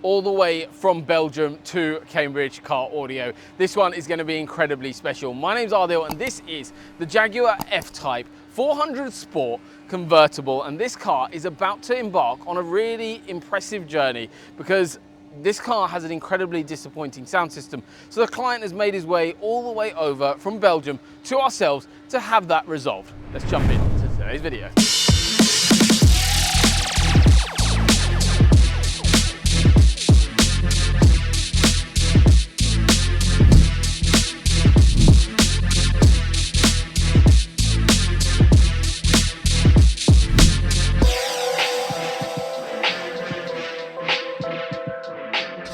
all the way from Belgium to Cambridge Car Audio. This one is going to be incredibly special. My name's Ardil and this is the Jaguar F-Type 400 Sport convertible, and this car is about to embark on a really impressive journey because this car has an incredibly disappointing sound system. So the client has made his way all the way over from Belgium to ourselves to have that resolved. Let's jump into today's video.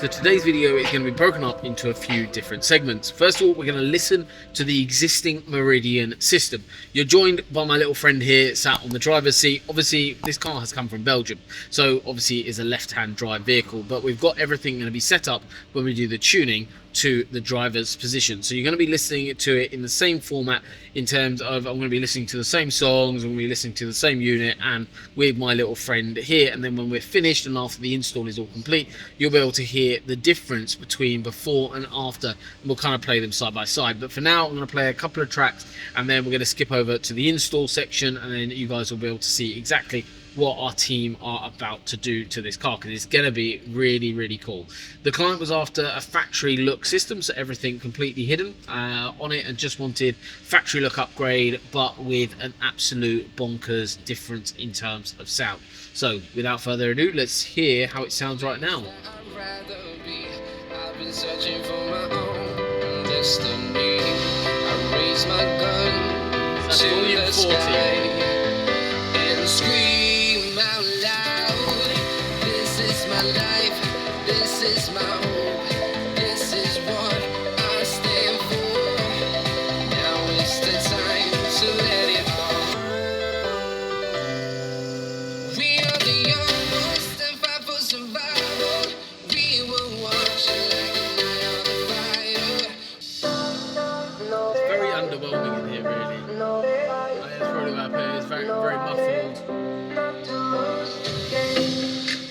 So today's video is going to be broken up into a few different segments. First of all, we're going to listen to the existing Meridian system. You're joined by my little friend here sat on the driver's seat. Obviously, this car has come from Belgium, so obviously it is a left-hand drive vehicle, but we've got everything going to be set up when we do the tuning to the driver's position. So you're going to be listening to it in the same format in terms of I'm going to be listening to the same songs, I'm going to be listening to the same unit and with my little friend here, and then when we're finished and after the install is all complete, you'll be able to hear the difference between before and after, and we'll kind of play them side by side. But for now, I'm going to play a couple of tracks and then we're going to skip over to the install section, and then you guys will be able to see exactly what our team are about to do to this car, because it's going to be really cool. The client was after a factory look system, so everything completely hidden on it, and just wanted factory look upgrade but with an absolute bonkers difference in terms of sound. So without further ado, let's hear how it sounds right now. I've been searching for my own destiny. I raise my gun to the sky and scream out loud. This is my life, this is my hope, this is what I stand for. Now is the time to let it all. We are the youngest and fight for survival. We will watch it like a night on fire. It's very underwhelming in here, really. That's probably what happened. It's very muffled.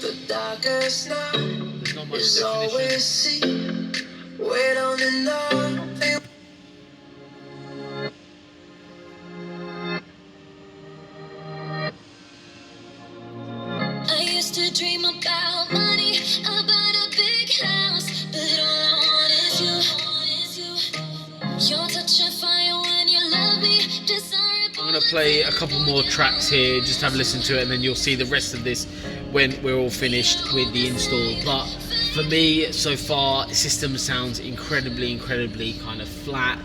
The darkest night. There's not much definition. Wait on the night. I used to dream about money, about a big house, but all I want is you. Your touch of fire when you love me. I'm going to play a couple more tracks here, just have a listen to it, and then you'll see the rest of this when we're all finished with the install. But for me, so far, the system sounds incredibly kind of flat.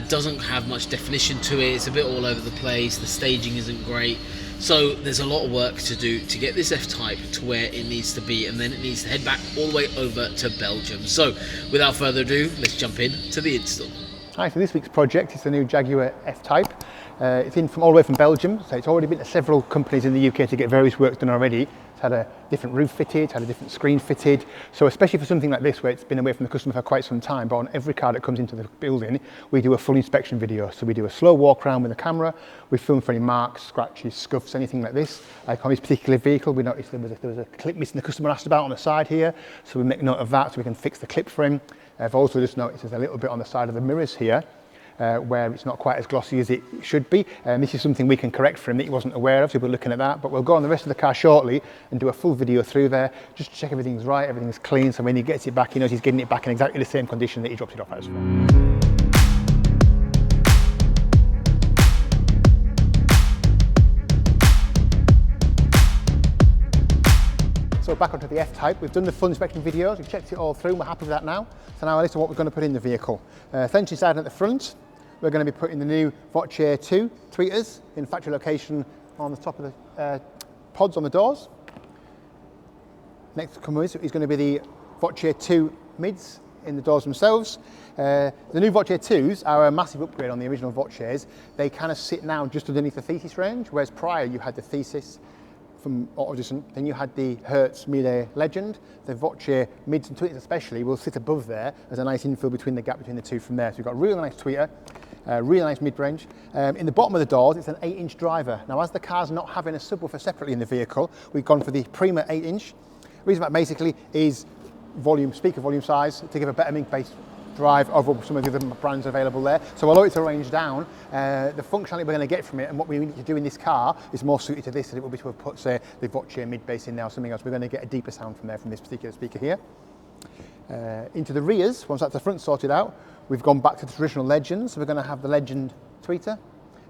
Doesn't have much definition to it. It's a bit all over the place. The staging isn't great. So there's a lot of work to do to get this F-Type to where it needs to be, and then it needs to head back all the way over to Belgium. So without further ado, let's jump in to the install. Hi, so this week's project is the new Jaguar F-Type. It's in from all the way from Belgium, so it's already been to several companies in the UK to get various works done already. It's had a different roof fitted, it's had a different screen fitted. So especially for something like this where it's been away from the customer for quite some time, but on every car that comes into the building, we do a full inspection video. So we do a slow walk around with the camera, we film for any marks, scratches, scuffs, anything like this. Like on this particular vehicle, we noticed there was a clip missing the customer asked about on the side here, so we make note of that so we can fix the clip for him. I've also just noticed there's a little bit on the side of the mirrors here where it's not quite as glossy as it should be. This is something we can correct for him that he wasn't aware of, so we're looking at that. But we'll go on the rest of the car shortly and do a full video through there, just to check everything's right, everything's clean, so when he gets it back, he knows he's getting it back in exactly the same condition that he dropped it off as well. So back onto the F-Type, we've done the full inspection videos, we've checked it all through, we're happy with that now. So now a list of what we're going to put in the vehicle. Essentially starting at the front, we're going to be putting the new Voce 2 tweeters in factory location on the top of the pods on the doors. Next to come is going to be the Voce 2 mids in the doors themselves. The new Voce 2s are a massive upgrade on the original Voces. They kind of sit now just underneath the Thesis range, whereas prior you had the Thesis from Autodistant, then you had the Hertz Miele Legend. The Voce mids and tweeters especially will sit above there as a nice infill between the gap between the two from there. So you've got a really nice tweeter, really nice mid-range. In the bottom of the doors, it's an 8-inch driver. Now, as the car's not having a subwoofer separately in the vehicle, we've gone for the Prima 8-inch. The reason for that basically is volume, speaker volume size, to give a better mink-based drive over some of the other brands available there. So although it's arranged down, the functionality we're going to get from it and what we need to do in this car is more suited to this than it would be to have put, say, the Voce mid-bass in there or something else. We're going to get a deeper sound from there, from this particular speaker here. Into the rears, once that's the front sorted out, we've gone back to the traditional Legends. So we're going to have the Legend tweeter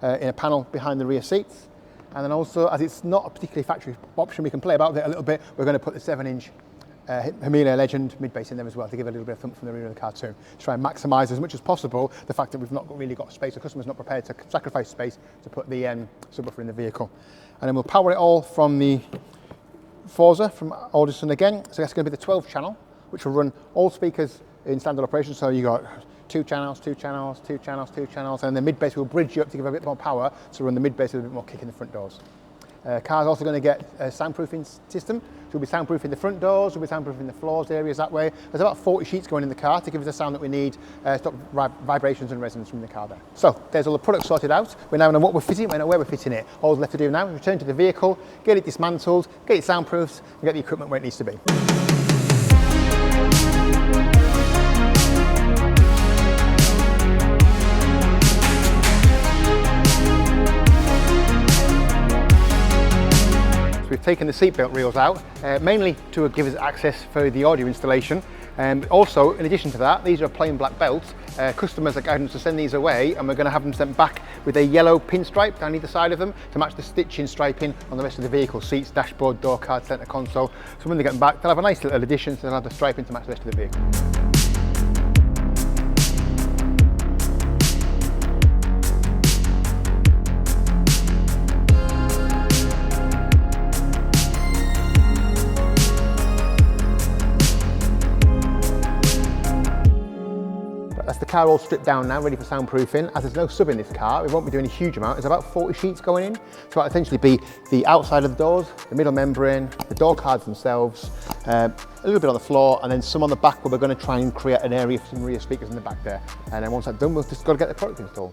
in a panel behind the rear seats. And then also, as it's not a particularly factory option, we can play about with it a little bit. We're going to put the 7-inch Horningsea Legend mid-bass in there as well to give it a little bit of thump from the rear of the car too. To try and maximise as much as possible the fact that we've not really got space, the customer's not prepared to sacrifice space to put the subwoofer in the vehicle. And then we'll power it all from the Forza from Alderson again. So that's going to be the 12 channel, which will run all speakers in standard operation. So you got 2 channels, 2 channels, 2 channels, 2 channels, and the mid-bass will bridge you up to give a bit more power to run the mid-bass with a bit more kick in the front doors. Car's also going to get a soundproofing system. So we'll be soundproofing the front doors, we'll be soundproofing the floors areas that way. There's about 40 sheets going in the car to give us the sound that we need, stop vibrations and resonance from the car there. So there's all the products sorted out. We now know what we're fitting, we know where we're fitting it. All left to do now is return to the vehicle, get it dismantled, get it soundproofed, and get the equipment where it needs to be. We've taken the seatbelt reels out, mainly to give us access for the audio installation. Also, in addition to that, these are plain black belts. Customers are guiding us to send these away, and we're going to have them sent back with a yellow pinstripe down either side of them to match the stitching striping on the rest of the vehicle, seats, dashboard, door card, centre console. So when they get them back, they'll have a nice little addition, so they'll have the striping to match the rest of the vehicle. That's the car all stripped down now, ready for soundproofing. As there's no sub in this car, we won't be doing a huge amount. There's about 40 sheets going in. So that'll essentially be the outside of the doors, the middle membrane, the door cards themselves, a little bit on the floor, and then some on the back where we're going to try and create an area for some rear speakers in the back there. And then once that's done, we've just got to get the product installed.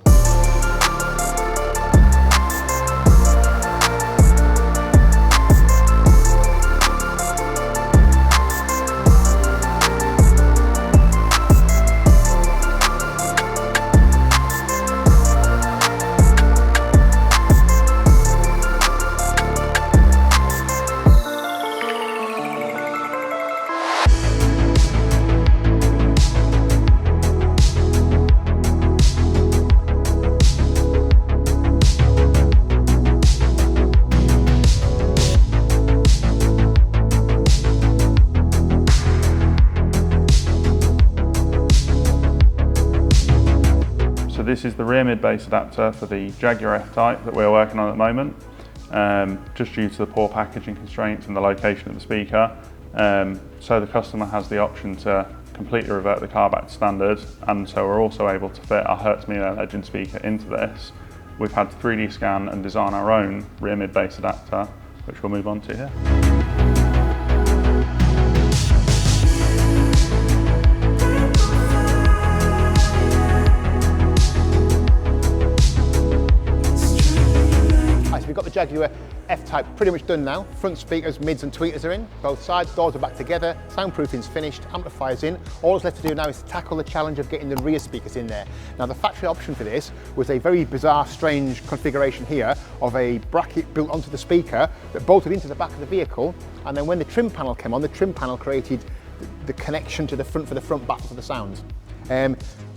This is the rear mid-bass adapter for the Jaguar F-Type that we're working on at the moment, just due to the poor packaging constraints and the location of the speaker. So the customer has the option to completely revert the car back to standard, and so we're also able to fit our Horningsea Legend speaker into this. We've had to 3D scan and design our own rear mid-bass adapter, which we'll move on to here. We've got the Jaguar F-Type pretty much done now. Front speakers, mids and tweeters are in, both sides, doors are back together, soundproofing's finished, amplifier's in. All that's left to do now is to tackle the challenge of getting the rear speakers in there. Now the factory option for this was a very bizarre, strange configuration here of a bracket built onto the speaker that bolted into the back of the vehicle, and then when the trim panel came on, the trim panel created the connection to the front for the front baffle for the sound.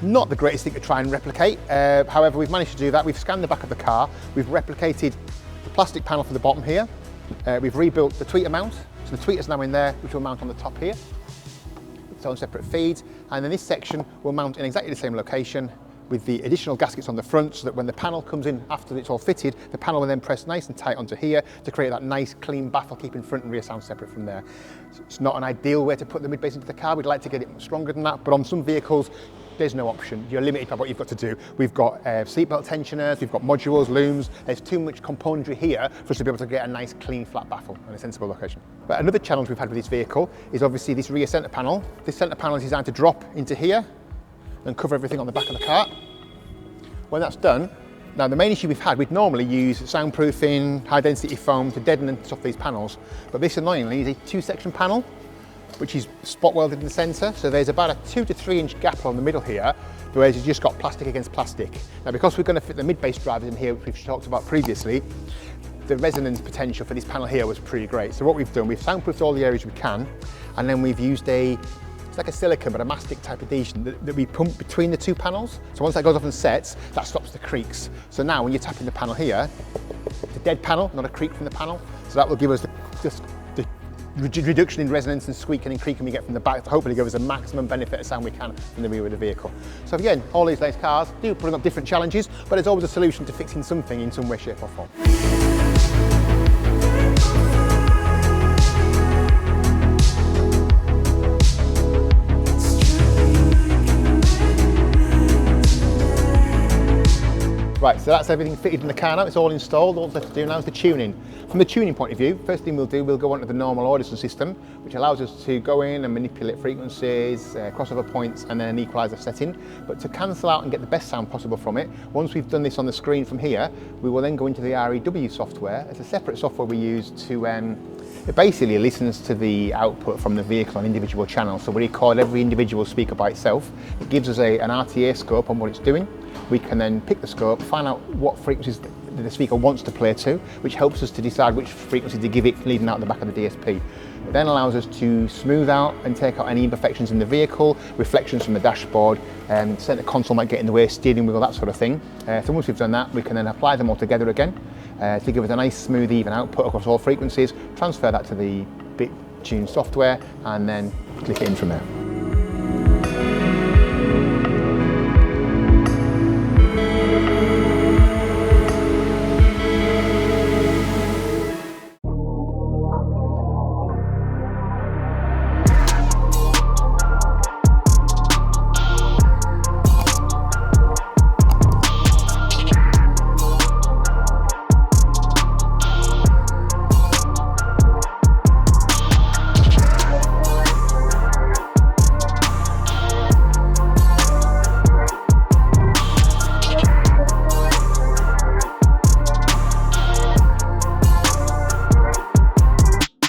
Not the greatest thing to try and replicate, however we've managed to do that. We've scanned the back of the car, we've replicated the plastic panel for the bottom here, we've rebuilt the tweeter mount, so the tweeter's now in there, which will mount on the top here. Its own separate feed, and then this section will mount in exactly the same location with the additional gaskets on the front, so that when the panel comes in after it's all fitted, the panel will then press nice and tight onto here to create that nice clean baffle, keeping front and rear sound separate from there. So it's not an ideal way to put the mid-bass into the car. We'd like to get it stronger than that, but on some vehicles there's no option. You're limited by what you've got to do. We've got seatbelt tensioners, we've got modules, looms. There's too much componentry here for us to be able to get a nice clean flat baffle in a sensible location. But another challenge we've had with this vehicle is obviously this rear centre panel. This centre panel is designed to drop into here and cover everything on the back of the car. When that's done, Now the main issue we've had, we'd normally use soundproofing, high density foam to deaden and stuff these panels, but this annoyingly is a 2-section panel, which is spot welded in the centre, so there's about a 2 to 3 inch gap along the middle here, whereas you've just got plastic against plastic. Now because we're going to fit the mid-bass drivers in here, which we've talked about previously, the resonance potential for this panel here was pretty great. So what we've done, we've soundproofed all the areas we can, and then we've used it's like a silicone but a mastic type adhesion that we pump between the 2 panels. So once that goes off and sets, that stops the creaks. So now when you're tapping the panel here, it's a dead panel, not a creak from the panel. So that will give us the reduction in resonance and squeaking and creaking we get from the back to hopefully give us the maximum benefit of sound we can from the rear of the vehicle. So again, all these latest cars do bring up different challenges, but it's always a solution to fixing something in some way, shape or form. Right, so that's everything fitted in the car now, it's all installed, all left to do now is the tuning. From the tuning point of view, first thing we'll do, we'll go onto the normal Audison system, which allows us to go in and manipulate frequencies, crossover points, and then an equaliser setting. But to cancel out and get the best sound possible from it, once we've done this on the screen from here, we will then go into the REW software. It's a separate software we use to, it basically listens to the output from the vehicle on individual channels. So we record every individual speaker by itself. It gives us an RTA scope on what it's doing. We can then pick the scope, find out what frequencies the speaker wants to play to, which helps us to decide which frequency to give it leading out the back of the DSP. It then allows us to smooth out and take out any imperfections in the vehicle, reflections from the dashboard, center console might get in the way, steering wheel, that sort of thing. So once we've done that, we can then apply them all together again to give us a nice smooth even output across all frequencies, transfer that to the BitTune software and then click it in from there.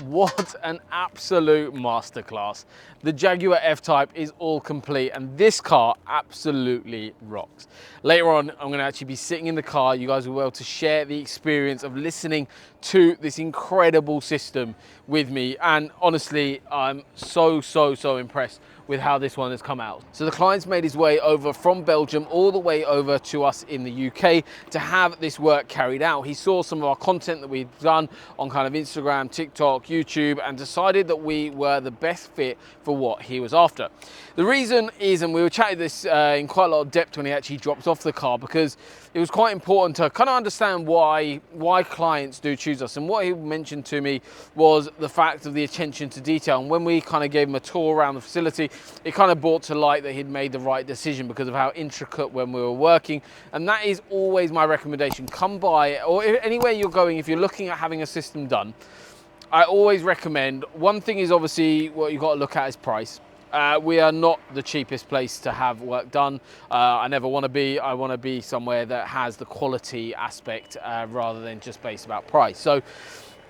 What an absolute masterclass. The Jaguar F-Type is all complete and this car absolutely rocks. Later on, I'm going to actually be sitting in the car. You guys will be able to share the experience of listening to this incredible system with me. And honestly, I'm so impressed with how this one has come out. So the client's made his way over from Belgium all the way over to us in the UK to have this work carried out. He saw some of our content that we've done on kind of Instagram, TikTok, YouTube, and decided that we were the best fit for what he was after. The reason is, and we were chatting this in quite a lot of depth when he actually dropped off the car, because it was quite important to kind of understand why clients do choose us. And what he mentioned to me was the fact of the attention to detail. And when we kind of gave him a tour around the facility, it kind of brought to light that he'd made the right decision because of how intricate when we were working. And that is always my recommendation. Come by, or anywhere you're going, if you're looking at having a system done, I always recommend, one thing is obviously what you've got to look at is price. We are not the cheapest place to have work done. I never want to be. I want to be somewhere that has the quality aspect rather than just based about price. So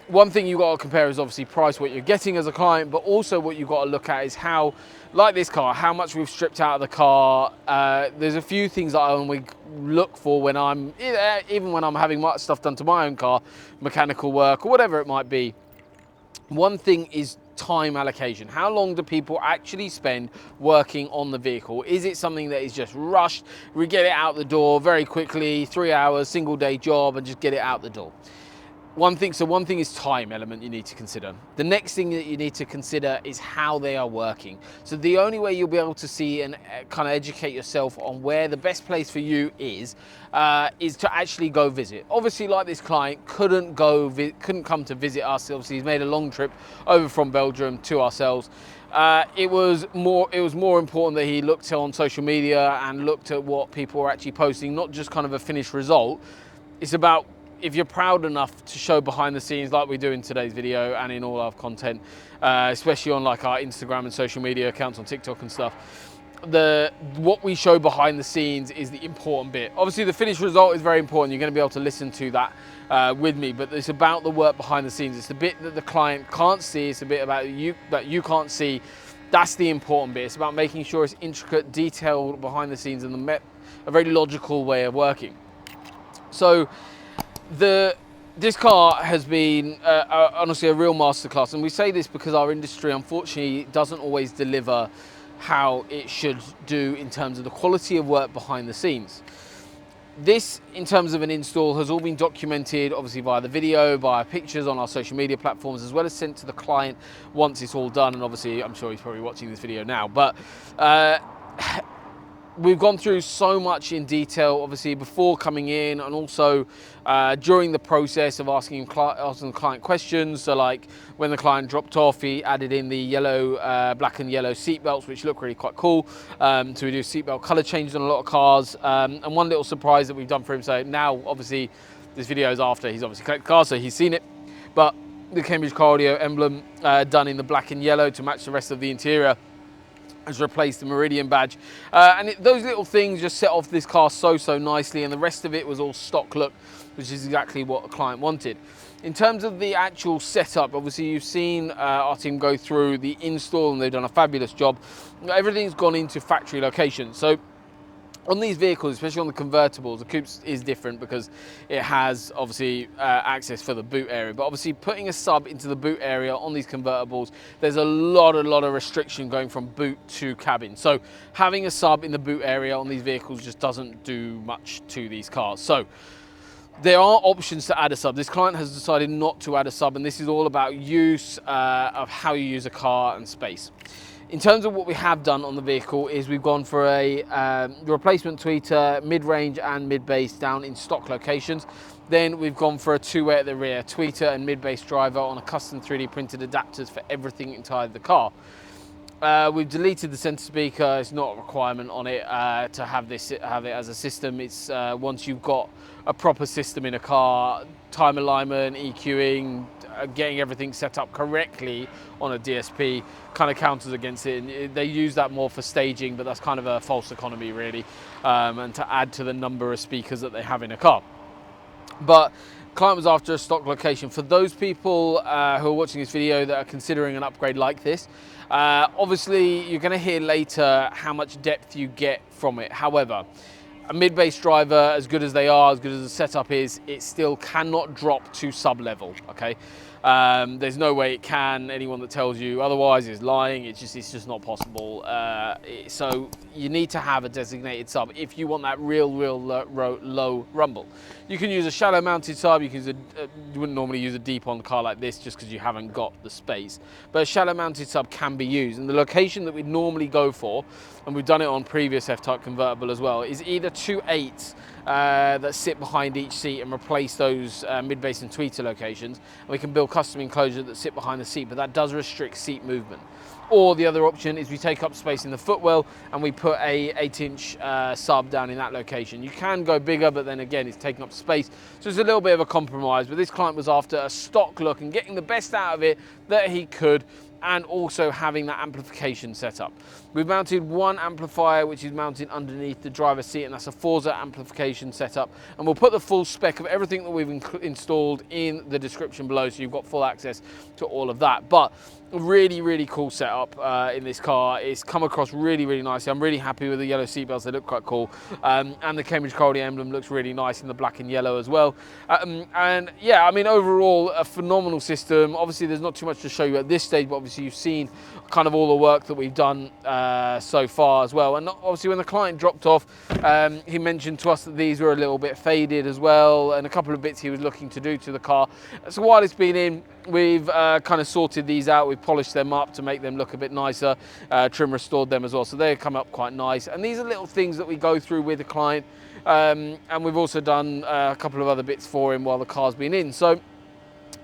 one thing you've got to compare is obviously price, what you're getting as a client, but also what you've got to look at is how, like this car, how much we've stripped out of the car. There's a few things that I only look for when I'm, even when I'm having much stuff done to my own car, mechanical work or whatever it might be. One thing is time allocation. How long do people actually spend working on the vehicle? Is it something that is just rushed? We get it out the door very quickly, 3 hours, single day job, and just get it out the door. One thing is time element you need to consider. The next thing that you need to consider is how they are working. So the only way you'll be able to see and kind of educate yourself on where the best place for you is to actually go visit. Obviously, like this client couldn't come to visit us. Obviously, he's made a long trip over from Belgium to ourselves. It was more important that he looked on social media and looked at what people were actually posting, not just kind of a finished result. It's about, if you're proud enough to show behind the scenes like we do in today's video and in all our content, especially on like our Instagram and social media accounts on TikTok and stuff, what we show behind the scenes is the important bit. Obviously the finished result is very important. You're going to be able to listen to that with me, but it's about the work behind the scenes. It's the bit that the client can't see. It's a bit about you that you can't see. That's the important bit. It's about making sure it's intricate, detailed behind the scenes, and a very logical way of working. So this car has been honestly a real masterclass, and we say this because our industry unfortunately doesn't always deliver how it should do in terms of the quality of work behind the scenes. This, in terms of an install, has all been documented obviously via the video, via pictures on our social media platforms, as well as sent to the client once it's all done. And obviously I'm sure he's probably watching this video now, but we've gone through so much in detail, obviously before coming in, and also during the process of asking the client questions. So like when the client dropped off, he added in the yellow, black and yellow seat belts, which look really quite cool. So we do seatbelt color changes on a lot of cars. And one little surprise that we've done for him, so now obviously this video is after he's obviously collected the car, so he's seen it, but the Cambridge Car Audio emblem done in the black and yellow to match the rest of the interior has replaced the Meridian badge, and those little things just set off this car so nicely, and the rest of it was all stock look, which is exactly what the client wanted. In terms of the actual setup, obviously you've seen our team go through the install, and they've done a fabulous job. Everything's gone into factory location. So on these vehicles, especially on the convertibles, the coupes is different because it has obviously access for the boot area. But obviously putting a sub into the boot area on these convertibles, there's a lot of restriction going from boot to cabin. So having a sub in the boot area on these vehicles just doesn't do much to these cars. So there are options to add a sub. This client has decided not to add a sub, and this is all about use of how you use a car and space. In terms of what we have done on the vehicle is we've gone for a replacement tweeter, mid-range and mid-bass down in stock locations. Then we've gone for a two-way at the rear, tweeter and mid-bass driver on a custom 3D printed adapters for everything inside the car. We've deleted the center speaker. It's not a requirement on it to have it as a system. It's once you've got a proper system in a car, time alignment, EQing, getting everything set up correctly on a DSP kind of counters against it. And they use that more for staging, but that's kind of a false economy really, and to add to the number of speakers that they have in a car. But client was after a stock location. For those people who are watching this video that are considering an upgrade like this, obviously you're going to hear later how much depth you get from it. However, a mid-bass driver, as good as they are, as good as the setup is, it still cannot drop to sub-level, okay? There's no way it can. Anyone that tells you otherwise is lying. It's just not possible. So you need to have a designated sub if you want that real low rumble. You can use a shallow mounted sub. You can use you wouldn't normally use a deep on car like this just because you haven't got the space. But a shallow mounted sub can be used, and the location that we'd normally go for, and we've done it on previous F-Type convertible as well, is either 2 8s that sit behind each seat and replace those mid-bass and tweeter locations, and we can build custom enclosures that sit behind the seat, but that does restrict seat movement. Or the other option is we take up space in the footwell and we put a 8-inch sub down in that location. You can go bigger, but then again it's taking up space, so it's a little bit of a compromise. But this client was after a stock look and getting the best out of it that he could, and also having that amplification set up. We've mounted one amplifier which is mounted underneath the driver's seat, and that's a Forza amplification setup, and we'll put the full spec of everything that we've installed in the description below, so you've got full access to all of that. But a really cool setup in this car. It's come across really nicely. I'm really happy with the yellow seatbelts. They look quite cool, and the Cambridge Car Audio emblem looks really nice in the black and yellow as well. And yeah, I mean, overall a phenomenal system. Obviously there's not too much to show you at this stage, but obviously you've seen kind of all the work that we've done so far as well. And obviously when the client dropped off, he mentioned to us that these were a little bit faded as well, and a couple of bits he was looking to do to the car. So while it's been in, we've kind of sorted these out. We've polished them up to make them look a bit nicer, trim restored them as well, so they come up quite nice. And these are little things that we go through with the client, and we've also done a couple of other bits for him while the car's been in. So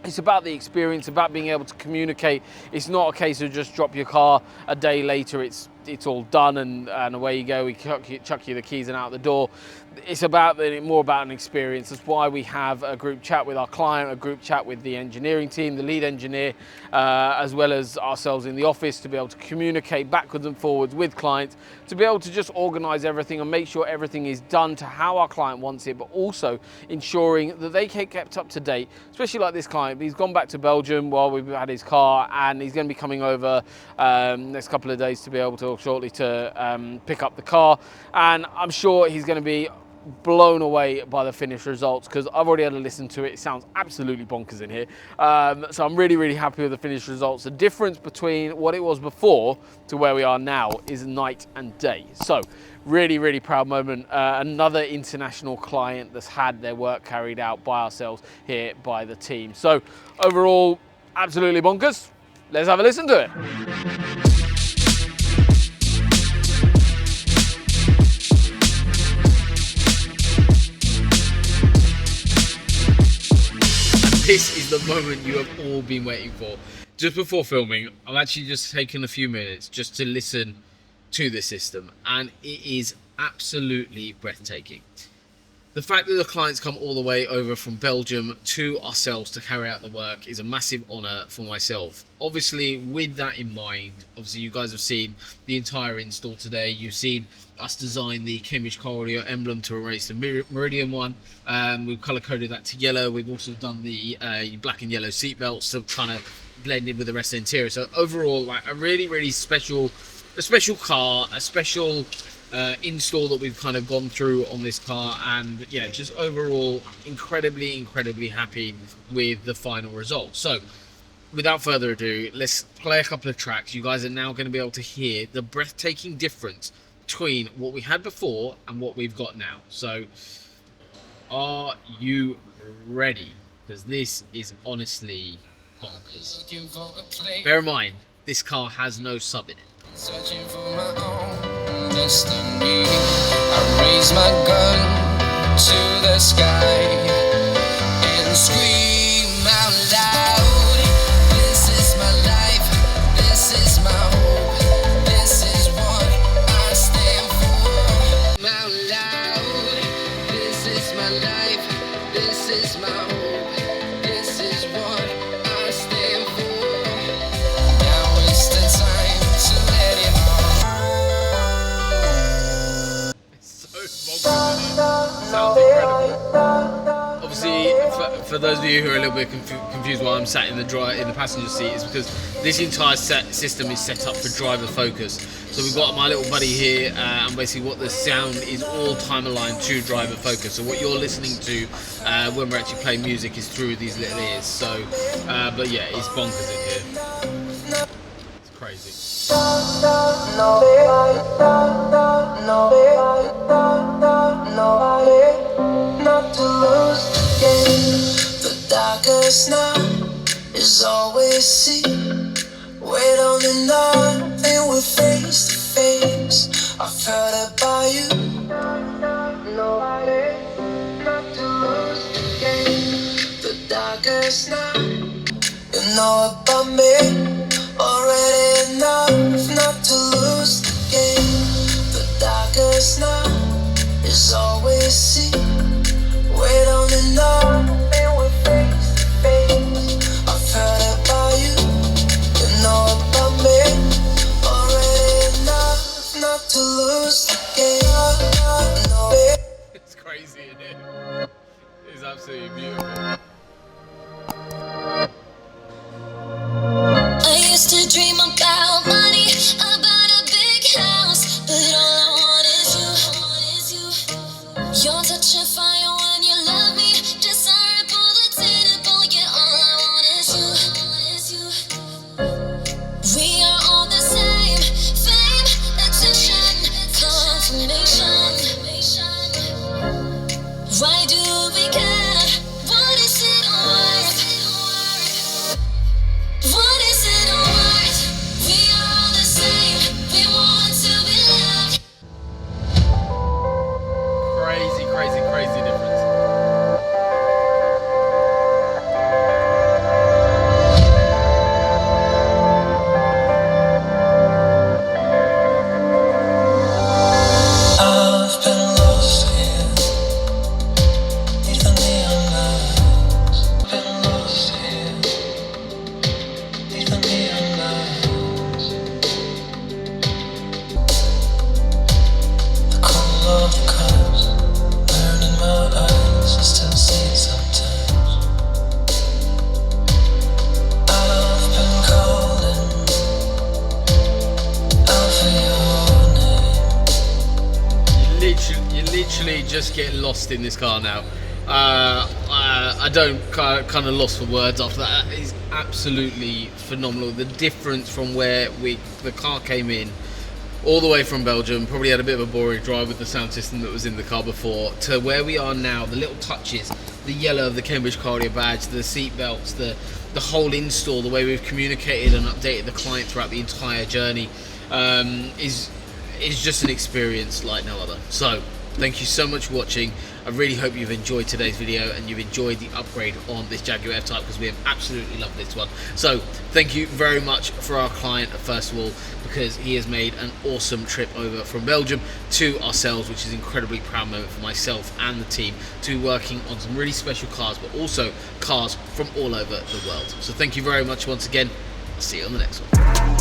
it's about the experience, about being able to communicate. It's not a case of just drop your car a day later, it's it's all done and away you go. We chuck you the keys and out the door. It's more about an experience. That's why we have a group chat with our client, a group chat with the engineering team, the lead engineer, as well as ourselves in the office, to be able to communicate backwards and forwards with clients, to be able to just organize everything and make sure everything is done to how our client wants it, but also ensuring that they get kept up to date, especially like this client. He's gone back to Belgium while we've had his car, and he's going to be coming over next couple of days to be able to, shortly, to pick up the car, and I'm sure he's going to be blown away by the finished results, because I've already had to listen to it. It sounds absolutely bonkers in here. So I'm really happy with the finished results. The difference between what it was before to where we are now is night and day. So really proud moment. Another international client that's had their work carried out by ourselves here by the team. So overall, absolutely bonkers. Let's have a listen to it. This is the moment you have all been waiting for. Just before filming, I've actually just taken a few minutes just to listen to the system, and it is absolutely breathtaking. The fact that the clients come all the way over from Belgium to ourselves to carry out the work is a massive honour for myself. Obviously, with that in mind, obviously you guys have seen the entire install today. You've seen us design the Cambridge Corridor emblem to erase the Meridian one. We've colour coded that to yellow. We've also done the black and yellow seat belts to kind of blend in with the rest of the interior. So overall, like a really special car, a special install that we've kind of gone through on this car, and yeah, just overall incredibly happy with the final result. So without further ado, let's play a couple of tracks. You guys are now going to be able to hear the breathtaking difference between what we had before and what we've got now. So are you ready? Because this is honestly bonkers. Bear in mind, this car has no sub in it. Searching for my own destiny, I raise my gun to the sky and scream out loud. This is my life, this is my hope, this is what I stand for. Out loud, this is my life, this is my hope, this is what I stand for. Now is the time to let it Sounds incredible. Obviously, for those of you who are a little bit confused why I'm sat in the passenger seat, is because this entire system is set up for driver focus. So we've got my little buddy here, and basically what the sound is all time aligned to driver focus. So what you're listening to when we're actually playing music is through these little ears. So, but yeah, it's bonkers in here. It's crazy. not to lose the game. The darkest night is always seen. Wait on the night and we're face to face. I've heard about you. Nobody, not to lose the game. The darkest night, you know about me. Already enough not to lose the game. The darkest night is always seen. Wait on the night and we're face to face. I've heard about you, you know about me. Already enough not to lose the game. No, It's crazy, isn't it? It's absolutely beautiful. I used to dream about money, about a big house, but all I want is you. Your touch of fire when you love me, desirable, attainable, yeah, all I want is you. We are all the same, fame, attention, confirmation. Why do we care? literally just get lost in this car now. I don't kind of lost for words after that. That is absolutely phenomenal. The difference from where the car came in all the way from Belgium, probably had a bit of a boring drive with the sound system that was in the car before, to where we are now, the little touches, the yellow of the Cambridge Cardio badge, the seat belts, the whole install, the way we've communicated and updated the client throughout the entire journey, is just an experience like no other. So thank you so much for watching. I really hope you've enjoyed today's video and you've enjoyed the upgrade on this Jaguar F-Type, because we have absolutely loved this one. So thank you very much for our client, first of all, because he has made an awesome trip over from Belgium to ourselves, which is an incredibly proud moment for myself and the team to be working on some really special cars, but also cars from all over the world. So thank you very much once again. I'll see you on the next one.